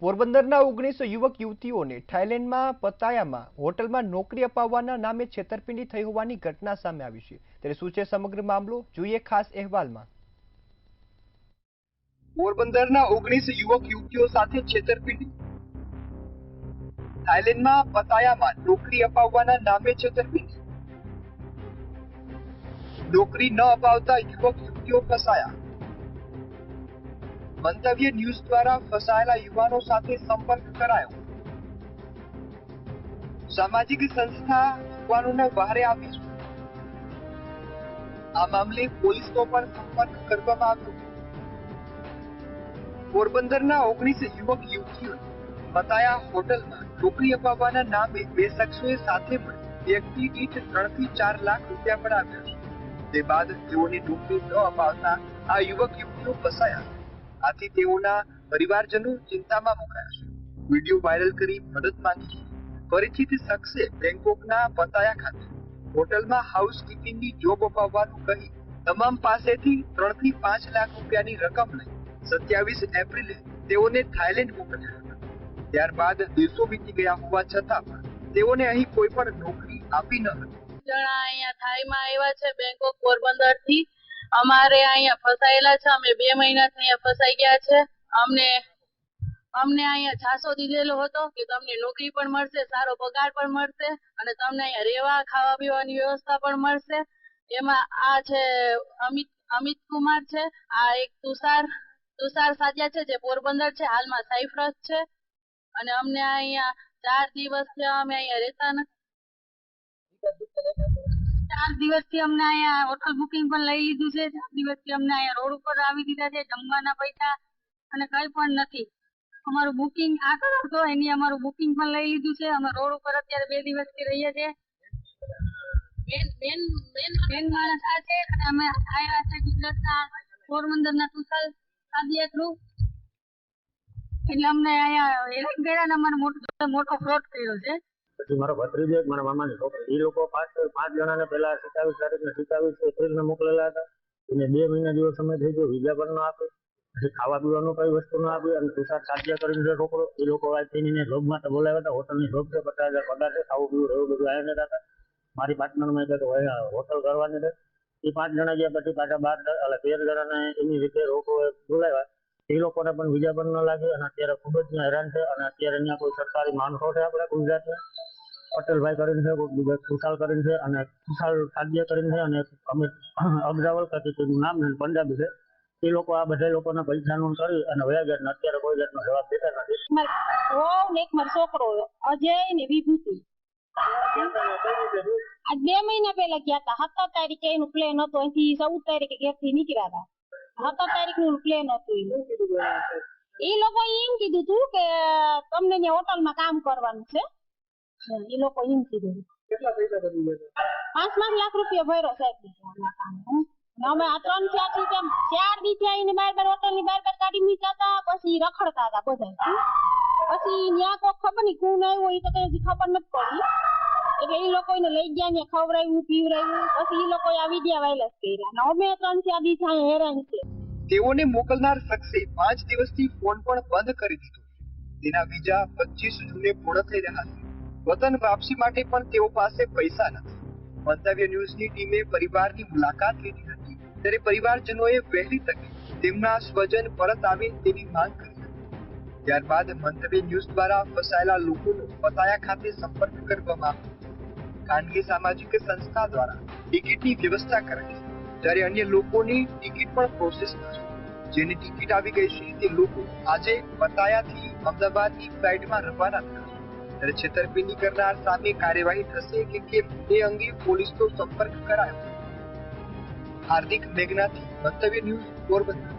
પોરબંદરના 19 યુવક યુવતીઓને થાઇલેન્ડમાં પતાયામાં હોટલમાં નોકરી અપાવવાના નામે છેતરપિંડી થઈ હોવાની ઘટના સામે આવી છે। ત્યારે શું છે સમગ્ર મામલો, જોઈએ ખાસ અહેવાલમાં। પોરબંદરના 19 યુવક યુવતીઓ સાથે છેતરપિંડી। થાઇલેન્ડમાં પતાયામાં નોકરી અપાવવાના નામે છેતરપિંડી। નોકરી ન અપાવતા યુવક યુવતીઓ ફસાયા। મંતવ્ય ન્યૂઝ દ્વારા ફસાયેલા યુવાનો સાથે સંપર્ક કરાયો। સામાજિક સંસ્થા યુવાનોને વહારે આવી છે। આ મામલે પોલીસનો પણ સંપર્ક કરવામાં આવ્યો। પોરબંદરના 19 યુવક યુવતીઓ પતાયા હોટલમાં નોકરી અપાવવાના નામે બે શખ્સોએ સાથે મળી વ્યક્તિ દીઠ 3 થી 4 લાખ રૂપિયા પડાવ્યા છે। તે બાદ તેઓને નોકરી ન અપાવતા આ યુવક યુવતીઓ ફસાયા। આથી તેઓના પરિવારજનો ચિંતામાં મુકાયા છે। વિડીયો વાયરલ કરી મદદ માંગી છે। પરિચિત શખ્સે બેંકોકના પતાયા ખાતે હોટલમાં હાઉસકીપિંગની જોબ અપાવવાનું કહી તમામ પાસેથી 3 થી 5 લાખ રૂપિયાની રકમ લઈ 27 એપ્રિલે તેઓને થાઇલેન્ડ મોકલ્યા હતા। ત્યારબાદ દિવસો વીતી ગયા હોવા છતાં પણ તેઓને અહીં કોઈ પણ નોકરી આપી ન હતી। જણા અહીંયા થાઈમાં આવ્યા છે બેંકોક પોરબંદર થી। અમારે અહીંયા ફસાયેલા છે। અમે 2 મહિનાથી અહીંયા ફસાઈ ગયા છે। અમને અહીંયા ઝાંસો દીધેલો હતો કે તમને નોકરી પણ મળશે, સારો પગાર પણ મળશે અને તમને અહીંયા રહેવા ખાવા પીવાની વ્યવસ્થા પણ મળશે। એમાં આ છે અમિત કુમાર છે, આ એક તુષાર સાજિયા છે જે પોરબંદર છે, હાલમાં સાયપ્રસ છે। અને અમને અહીંયા 4 દિવસથી અમે અહીંયા રહેતા નથી। 4 દિવસથી અમને અહીંયા હોટલ બુકિંગ પણ લઈ લીધું છે। 4 દિવસથી અમને અહીંયા રોડ ઉપર આવી દીધા છે, જમવાના પૈસા અને કઈ પણ નથી। અમારું બુકિંગ આગળ હતો એની અમારું બુકિંગ પણ લઈ લીધું છે। અમે રોડ ઉપર અત્યારે 2 દિવસથી રહીએ છીએ। મેન માણસ આ છે અને અમે આવ્યા છે ગુજરાતના પોરબંદરના તુષાર સાદિયા થ્રુ। એટલે અમને અહીંયા હેરાન કર્યા અને અમને મોટો ફ્રોડ કર્યો છે। પછી મારો ભત્રીજો એક મારા મામાની છોકરી, એ લોકો 5 જણાને પહેલા 27 તારીખને 27 એપ્રિલને મોકલેલા હતા। એને 2 મહિના જેવો સમય થઈ ગયો, વિઝા પણ ન આપે, પછી ખાવા પીવાનું કઈ વસ્તુ ન આપી। અને તુષાર સાજિયા કરીને છોકરો, એ લોકો આવીને જોબ માટે બોલાવ્યા હતા। હોટલની જોબ છે, 50,000 પગાર છે, ખાવું પીવું રહેવું બધું આવ્યા નતા હતા। મારી પાર્ટનરમાં કે હોટલ કરવાની છે। એ 5 જણા ગયા, પછી પાછા 13 જણાને એની રીતે રોકોએ બોલાવ્યા। એ લોકોને પણ વિઝા પણ ન લાગે અને અત્યારે ખૂબ જ હેરાન છે। અને અત્યારે અહીંયા કોઈ સરકારી માણસો છે આપણે ગુજરાતના, પટેલભાઈ કરીને છે, બીજા ખુશાલ કરીને છે અને ખુશાલ સાજિયા કરીને છે અને અમિત અગ્રવાલ તેનું નામ છે, પંજાબી છે। એ લોકો આ બધા લોકોના પૈસા નું કરી અને વયા ગયા। અત્યારે કોઈ જાતનો જવાબ દેતા નથી। મારો છોકરો અજય ને વિભૂતિ આજ 2 મહિના પહેલા ગયા હતા। 17 તારીખે એનું પ્લેન હતું, અહીંથી 14 તારીખે ઘેરથી નીકળ્યા હતા। 17 તારીખનું પ્લેન હતું। એ લોકો એમ કીધું હતું કે તમને ત્યાં હોટલમાં કામ કરવાનું છે। એ લોકો એમ કીધું। કેટલા પૈસા ભરી ગયા? 5 લાખ રૂપિયા ભર્યો સાહેબ। અમે આ 3 થી 4 દી થી આવીને બાર હોટલની બહાર કાઢી મૂક્યા હતા। પછી રખડતા હતા બધા। પછી ત્યાં કોઈ ખબર નહીં કોણ આવ્યો, એ તો કઈ ખબર નથી પડી। એટલે એ લોકો એને લઈ ગયા, ત્યાં ખવડાવ્યું પીવડાવ્યું। પછી એ લોકો આ વિડિયા વાયરલ કર્યા। અમે 3 થી 4 દી થી હેરાન છે। તેઓને મોકલનાર શખ્સે 5 દિવસથી ફોન પણ બંધ કરી દીધો। તેના વિઝા 25 જૂને પૂર્ણ થઈ રહ્યા છે। વતન વાપસી માટે પણ તેઓ પાસે પૈસા નથી। મંતવ્ય ન્યૂઝની ટીમે પરિવારની મુલાકાત લીધી હતી, ત્યારે પરિવારજનોએ વહેલી તકે તેમના સ્વજન પરત આવે તેવી માંગ કરી હતી। ત્યારબાદ મંતવ્ય ન્યૂઝ દ્વારા ફસાયેલા લોકોનો પતાયા ખાતે સંપર્ક કરવામાં આવ્યો। ખાનગી સામાજિક સંસ્થા દ્વારા ટિકિટની વ્યવસ્થા કરાઈ છે, જ્યારે અન્ય લોકોની ટિકિટ પણ પ્રોસેસમાં છે। જેની ટિકિટ આવી ગઈ છે તે લોકો આજે પતાયાથી અમદાવાદની ફ્લાઇટમાં રવાના થયા છે। ત્યારે છેતરપિંડી કરનાર સામે કાર્યવાહી થશે કે કેમ તે અંગે પોલીસનો સંપર્ક કરાયો। હાર્દિક મેઘનાથી, મંતવ્ય ન્યૂઝ, પોરબંદર।